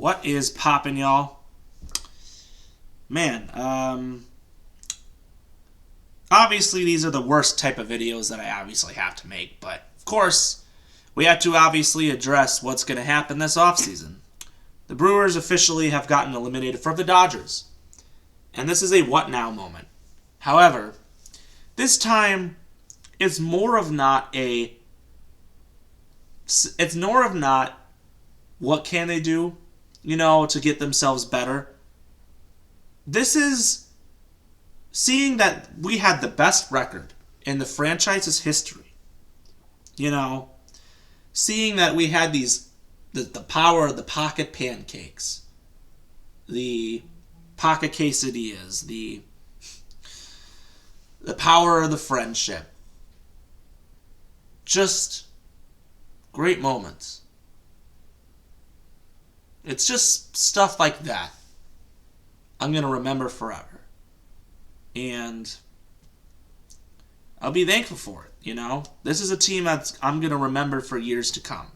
What is poppin', y'all? Man, obviously these are the worst type of videos that I obviously have to make, but of course, we have to obviously address what's going to happen this offseason. The Brewers officially have gotten eliminated from the Dodgers, and this is a what now moment. However, this time, it's more of not what can they do, to get themselves better. This is seeing that we had the best record in the franchise's history. Seeing that we had the power of the pocket pancakes, the pocket quesadillas, the power of the friendship. Just great moments. It's just stuff like that I'm going to remember forever. And I'll be thankful for it, This is a team that I'm going to remember for years to come.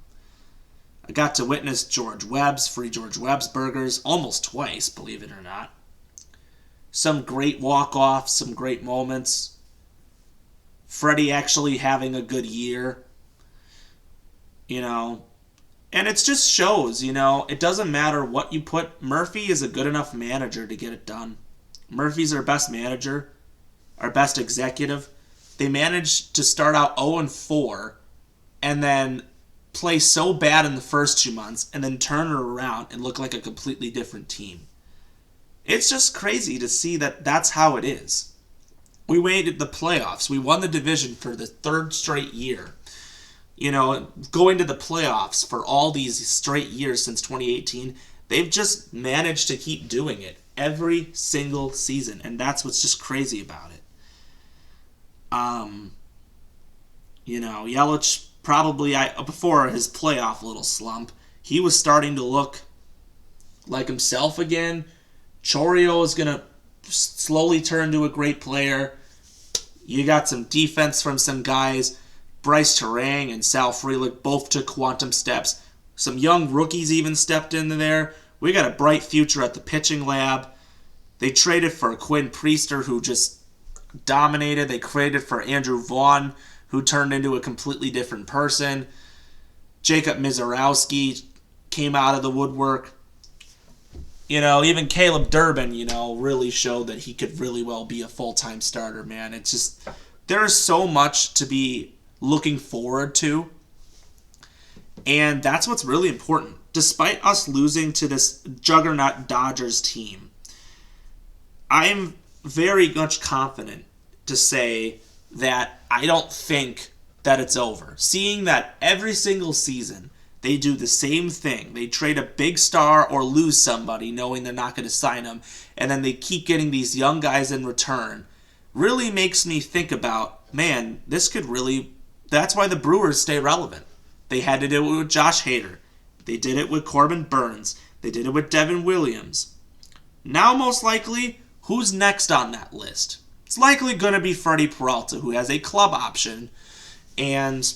I got to witness free George Webb's burgers almost twice, believe it or not. Some great walk-offs, some great moments. Freddie actually having a good year, And it just shows, it doesn't matter what you put. Murphy is a good enough manager to get it done. Murphy's our best manager, our best executive. They managed to start out 0-4 and then play so bad in the first 2 months and then turn it around and look like a completely different team. It's just crazy to see that that's how it is. We made the playoffs. We won the division for the third straight year. Going to the playoffs for all these straight years since 2018, they've just managed to keep doing it every single season, and that's what's just crazy about it. Yelich probably, before his playoff little slump, he was starting to look like himself again. Chourio is going to slowly turn to a great player. You got some defense from some guys. Bryce Terang and Sal Frelick both took quantum steps. Some young rookies even stepped into there. We got a bright future at the pitching lab. They traded for Quinn Priester, who just dominated. They traded for Andrew Vaughn, who turned into a completely different person. Jacob Mizorowski came out of the woodwork. Even Caleb Durbin, really showed that he could really well be a full-time starter, man. It's just, there's so much to be looking forward to. And that's what's really important. Despite us losing to this juggernaut Dodgers team, I'm very much confident to say that I don't think that it's over. Seeing that every single season they do the same thing. They trade a big star or lose somebody knowing they're not going to sign them, and then they keep getting these young guys in return, really makes me think about, man, this could really... That's why the Brewers stay relevant. They had to do it with Josh Hader. They did it with Corbin Burns. They did it with Devin Williams. Now, most likely, who's next on that list? It's likely going to be Freddie Peralta, who has a club option. And,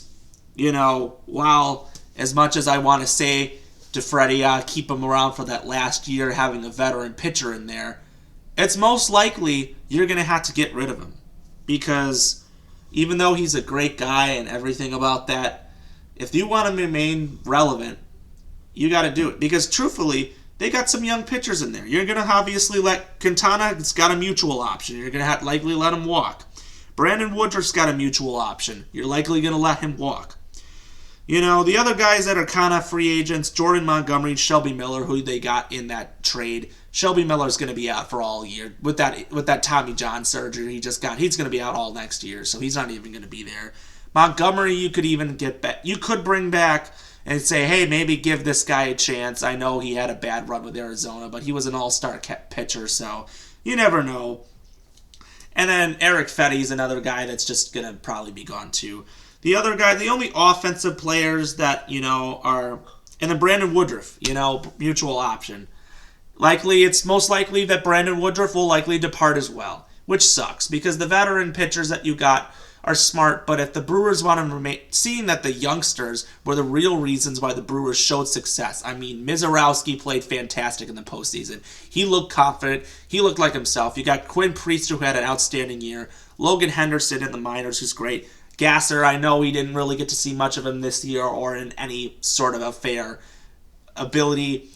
while as much as I want to say to Freddie, keep him around for that last year, having a veteran pitcher in there, it's most likely you're going to have to get rid of him. Because even though he's a great guy and everything about that, if you want to remain relevant, you got to do it. Because truthfully, they got some young pitchers in there. You're going to obviously let Quintana, it's got a mutual option. You're going to likely let him walk. Brandon Woodruff's got a mutual option. You're likely going to let him walk. The other guys that are kind of free agents, Jordan Montgomery, Shelby Miller, who they got in that trade. Shelby Miller's going to be out for all year. With that Tommy John surgery he just got, he's going to be out all next year, so he's not even going to be there. Montgomery, you could even get back. You could bring back and say, hey, maybe give this guy a chance. I know he had a bad run with Arizona, but he was an all-star pitcher, so you never know. And then Eric Fetty's another guy that's just going to probably be gone too. The other guy, the only offensive players that, are... And then Brandon Woodruff, mutual option. It's most likely that Brandon Woodruff will likely depart as well, which sucks because the veteran pitchers that you got are smart, but if the Brewers want to remain, seeing that the youngsters were the real reasons why the Brewers showed success. I mean, Mizorowski played fantastic in the postseason. He looked confident. He looked like himself. You got Quinn Priest, who had an outstanding year. Logan Henderson in the minors, who's great. Gasser, I know we didn't really get to see much of him this year or in any sort of a fair ability.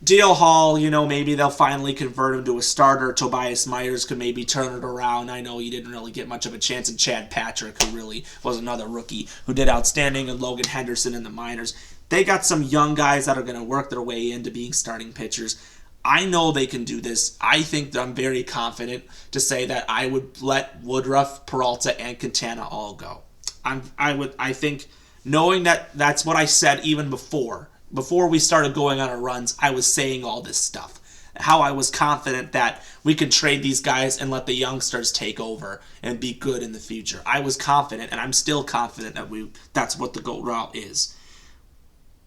Dale Hall, maybe they'll finally convert him to a starter. Tobias Myers could maybe turn it around. I know he didn't really get much of a chance. And Chad Patrick, who really was another rookie who did outstanding, and Logan Henderson in the minors. They got some young guys that are going to work their way into being starting pitchers. I know they can do this. I think that I'm very confident to say that I would let Woodruff, Peralta, and Quintana all go. I think knowing that that's what I said even before we started going on our runs, I was saying all this stuff. How I was confident that we could trade these guys and let the youngsters take over and be good in the future. I was confident, and I'm still confident that that's what the goal route is.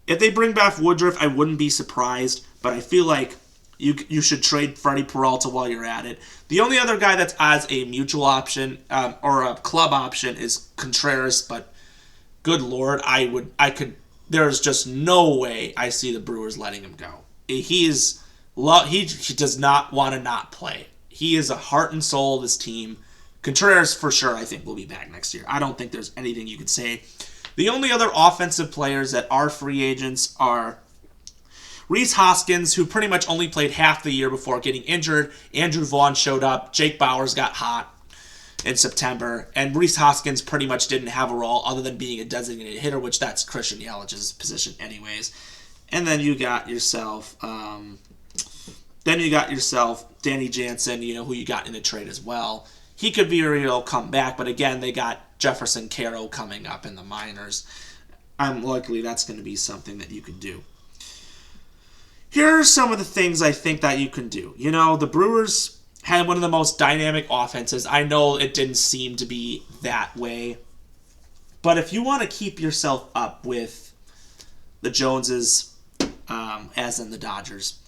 If they bring back Woodruff, I wouldn't be surprised, but I feel like you should trade Freddie Peralta while you're at it. The only other guy that's as a mutual option or a club option is Contreras, but good Lord, there's just no way I see the Brewers letting him go. He does not want to not play. He is a heart and soul of this team. Contreras, for sure, I think will be back next year. I don't think there's anything you could say. The only other offensive players that are free agents are Rhys Hoskins, who pretty much only played half the year before getting injured. Andrew Vaughn showed up. Jake Bauers got hot in September, and Rhys Hoskins pretty much didn't have a role other than being a designated hitter, which that's Christian Yelich's position anyways. And then you got yourself Danny Jansen, who you got in a trade as well. He could very well come back, but again, they got Jefferson Caro coming up in the minors. I'm likely that's going to be something that you could do. Here are some of the things I think that you can do. The Brewers had one of the most dynamic offenses. I know it didn't seem to be that way. But if you want to keep yourself up with the Joneses, as in the Dodgers,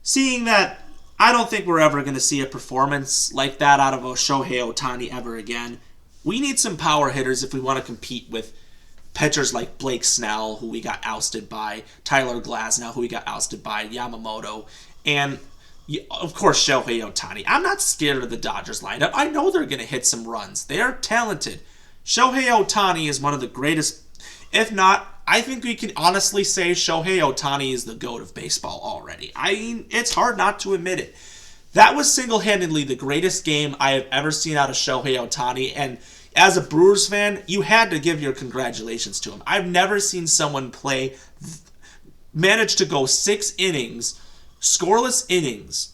seeing that I don't think we're ever going to see a performance like that out of a Shohei Ohtani ever again, we need some power hitters if we want to compete with pitchers like Blake Snell, who we got ousted by, Tyler Glasnow, who we got ousted by, Yamamoto, and of course, Shohei Ohtani. I'm not scared of the Dodgers lineup. I know they're going to hit some runs. They are talented. Shohei Ohtani is one of the greatest. If not, I think we can honestly say Shohei Ohtani is the GOAT of baseball already. It's hard not to admit it. That was single-handedly the greatest game I have ever seen out of Shohei Ohtani, and as a Brewers fan, you had to give your congratulations to him. I've never seen someone manage to go 6 innings, scoreless innings,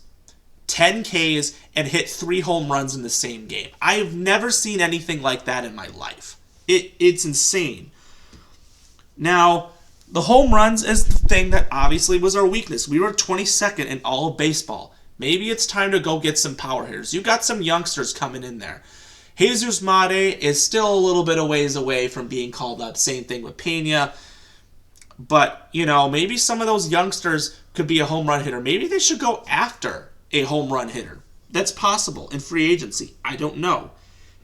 10 Ks, and hit 3 home runs in the same game. I've never seen anything like that in my life. It's insane. Now, the home runs is the thing that obviously was our weakness. We were 22nd in all of baseball. Maybe it's time to go get some power hitters. You got some youngsters coming in there. Jesus Mate is still a little bit of ways away from being called up. Same thing with Pena. But, maybe some of those youngsters could be a home run hitter. Maybe they should go after a home run hitter. That's possible in free agency. I don't know.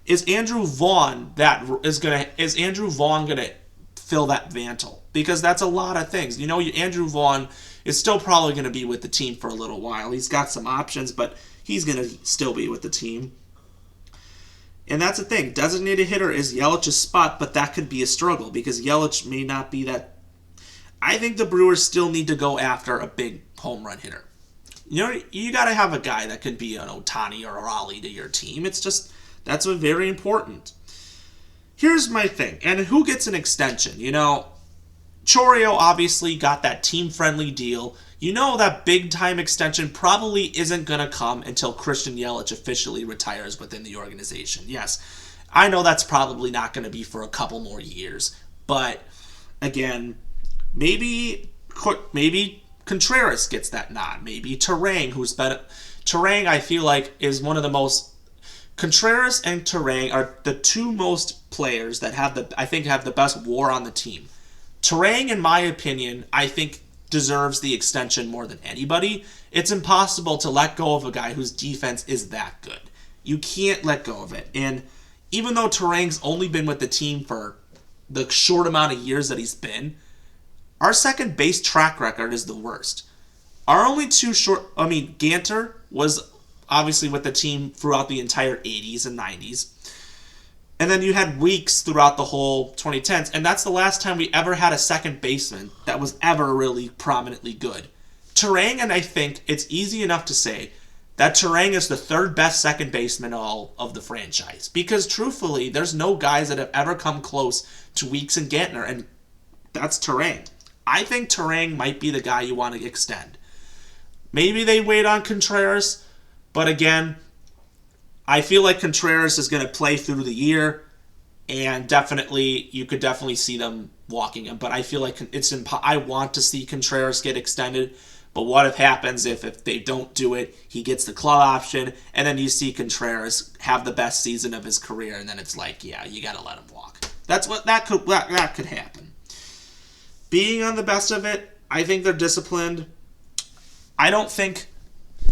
Is Andrew Vaughn gonna fill that mantle? Because that's a lot of things. Andrew Vaughn is still probably going to be with the team for a little while. He's got some options, but he's going to still be with the team. And that's the thing. Designated hitter is Yelich's spot, but that could be a struggle because Yelich may not be that. I think the Brewers still need to go after a big home run hitter. You got to have a guy that could be an Ohtani or a Raleigh to your team. That's what's very important. Here's my thing, and who gets an extension? Chourio obviously got that team-friendly deal. That big-time extension probably isn't going to come until Christian Yelich officially retires within the organization. Yes, I know that's probably not going to be for a couple more years. But, again, maybe Contreras gets that nod. Maybe Terang, Terang, I feel like, is one of the most... Contreras and Terang are the two most players that have the best WAR on the team. Terang, in my opinion, I think deserves the extension more than anybody. It's impossible to let go of a guy whose defense is that good. You can't let go of it. And even though Terang's only been with the team for the short amount of years that he's been, our second base track record is the worst. Our only two Ganter was obviously with the team throughout the entire 80s and 90s. And then you had Weeks throughout the whole 2010s, and that's the last time we ever had a second baseman that was ever really prominently good. Terang, and I think it's easy enough to say that Terang is the third best second baseman all of the franchise. Because truthfully, there's no guys that have ever come close to Weeks and Gantner, and that's Terang. I think Terang might be the guy you want to extend. Maybe they wait on Contreras, but again, I feel like Contreras is going to play through the year, and you could definitely see them walking him. But I feel like I want to see Contreras get extended. But what happens if they don't do it? He gets the club option, and then you see Contreras have the best season of his career, and then it's like, yeah, you got to let him walk. That could happen. Being on the best of it, I think they're disciplined. I don't think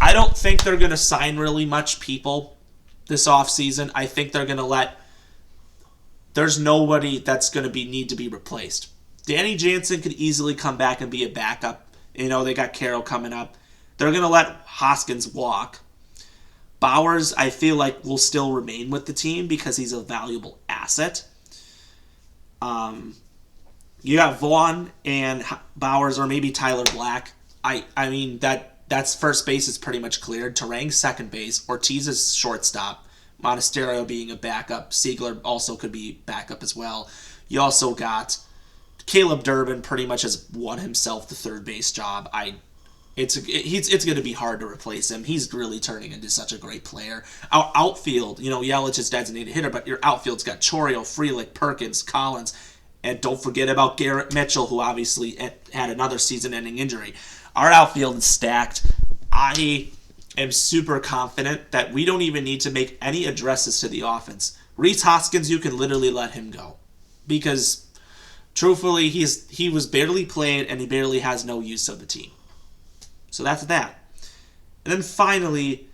they're going to sign really much people this offseason. I think they're going to there's nobody that's going to need to be replaced. Danny Jansen could easily come back and be a backup. They got Carroll coming up. They're going to let Hoskins walk. Bowers, I feel like, will still remain with the team because he's a valuable asset. You got Vaughn and Bowers, or maybe Tyler Black. I mean, that's first base is pretty much cleared. Terang's second base. Ortiz is shortstop. Monasterio being a backup. Siegler also could be backup as well. You also got Caleb Durbin pretty much has won himself the third base job. It's going to be hard to replace him. He's really turning into such a great player. Our outfield, Yelich is designated hitter, but your outfield's got Chorio, Frelick, Perkins, Collins, and don't forget about Garrett Mitchell, who obviously had another season-ending injury. Our outfield is stacked. I am super confident that we don't even need to make any addresses to the offense. Rhys Hoskins, you can literally let him go. Because, truthfully, he was barely played, and he barely has no use of the team. So that's that. And then finally,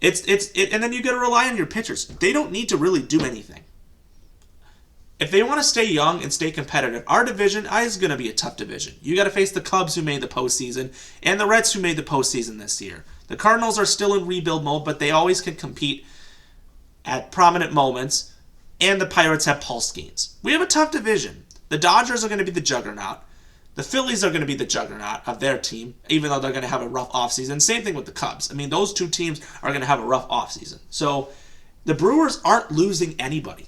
and then you got to rely on your pitchers. They don't need to really do anything. If they want to stay young and stay competitive, our division is going to be a tough division. You got to face the Cubs, who made the postseason, and the Reds, who made the postseason this year. The Cardinals are still in rebuild mode, but they always can compete at prominent moments, and the Pirates have pulse games. We have a tough division. The Dodgers are going to be the juggernaut. The Phillies are going to be the juggernaut of their team, even though they're going to have a rough offseason. Same thing with the Cubs. I mean, those two teams are going to have a rough offseason. So the Brewers aren't losing anybody.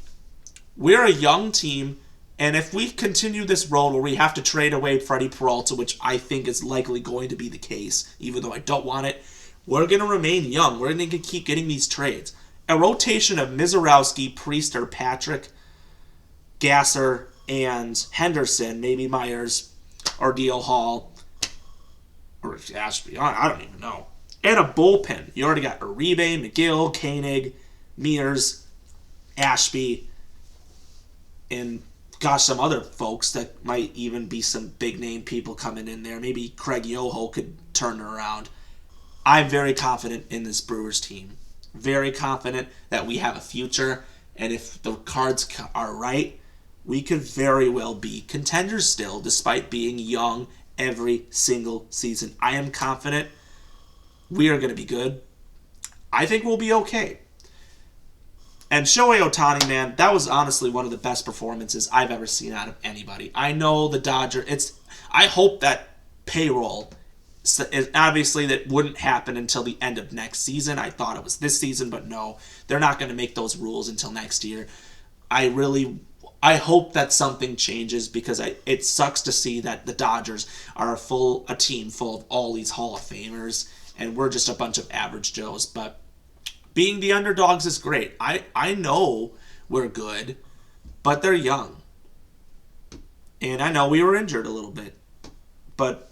We're a young team, and if we continue this road where we have to trade away Freddie Peralta, which I think is likely going to be the case, even though I don't want it, we're going to remain young. We're going to keep getting these trades. A rotation of Mizorowski, Priester, Patrick, Gasser, and Henderson, maybe Myers, or D.L. Hall, or Ashby, I don't even know. And a bullpen. You already got Uribe, McGill, Koenig, Mears, Ashby, and gosh, some other folks that might even be some big-name people coming in there. Maybe Craig Yoho could turn it around. I'm very confident in this Brewers team. Very confident that we have a future, and if the cards are right, we could very well be contenders still, despite being young every single season. I am confident we are going to be good. I think we'll be okay. And Shohei Ohtani, man, that was honestly one of the best performances I've ever seen out of anybody. I know the Dodgers, I hope that payroll, obviously that wouldn't happen until the end of next season. I thought it was this season, but no, they're not going to make those rules until next year. I hope that something changes, because it sucks to see that the Dodgers are a team full of all these Hall of Famers, and we're just a bunch of average Joes. But being the underdogs is great. I know we're good, but they're young. And I know we were injured a little bit, but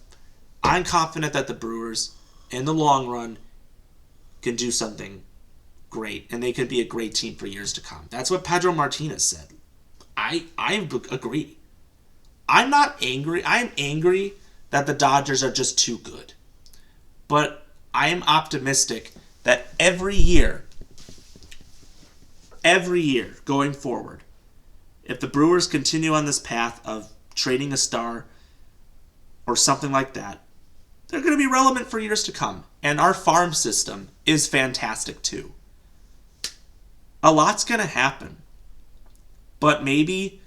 I'm confident that the Brewers, in the long run, can do something great, and they could be a great team for years to come. That's what Pedro Martinez said. I agree. I'm not angry. I'm angry that the Dodgers are just too good. But I am optimistic that every year every year going forward, if the Brewers continue on this path of trading a star or something like that, they're going to be relevant for years to come. And our farm system is fantastic too. A lot's going to happen. But maybe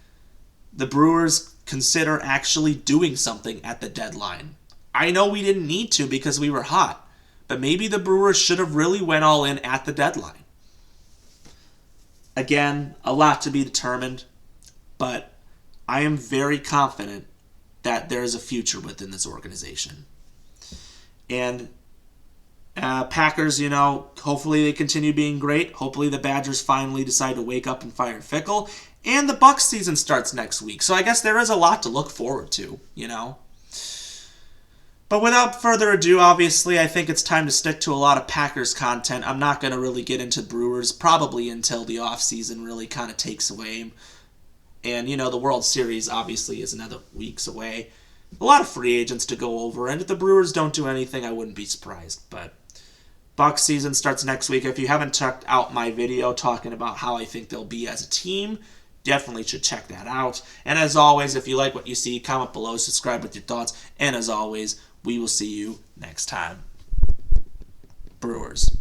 the Brewers consider actually doing something at the deadline. I know we didn't need to because we were hot, but maybe the Brewers should have really went all in at the deadline. Again, a lot to be determined, but I am very confident that there is a future within this organization. And Packers, hopefully they continue being great. Hopefully the Badgers finally decide to wake up and fire Fickle. And the Bucs season starts next week. So I guess there is a lot to look forward to, But without further ado, obviously, I think it's time to stick to a lot of Packers content. I'm not going to really get into Brewers, probably until the offseason really kind of takes away. And, the World Series obviously is another weeks away. A lot of free agents to go over, and if the Brewers don't do anything, I wouldn't be surprised. But Bucs season starts next week. If you haven't checked out my video talking about how I think they'll be as a team, definitely should check that out. And as always, if you like what you see, comment below, subscribe with your thoughts, and as always, we will see you next time. Brewers.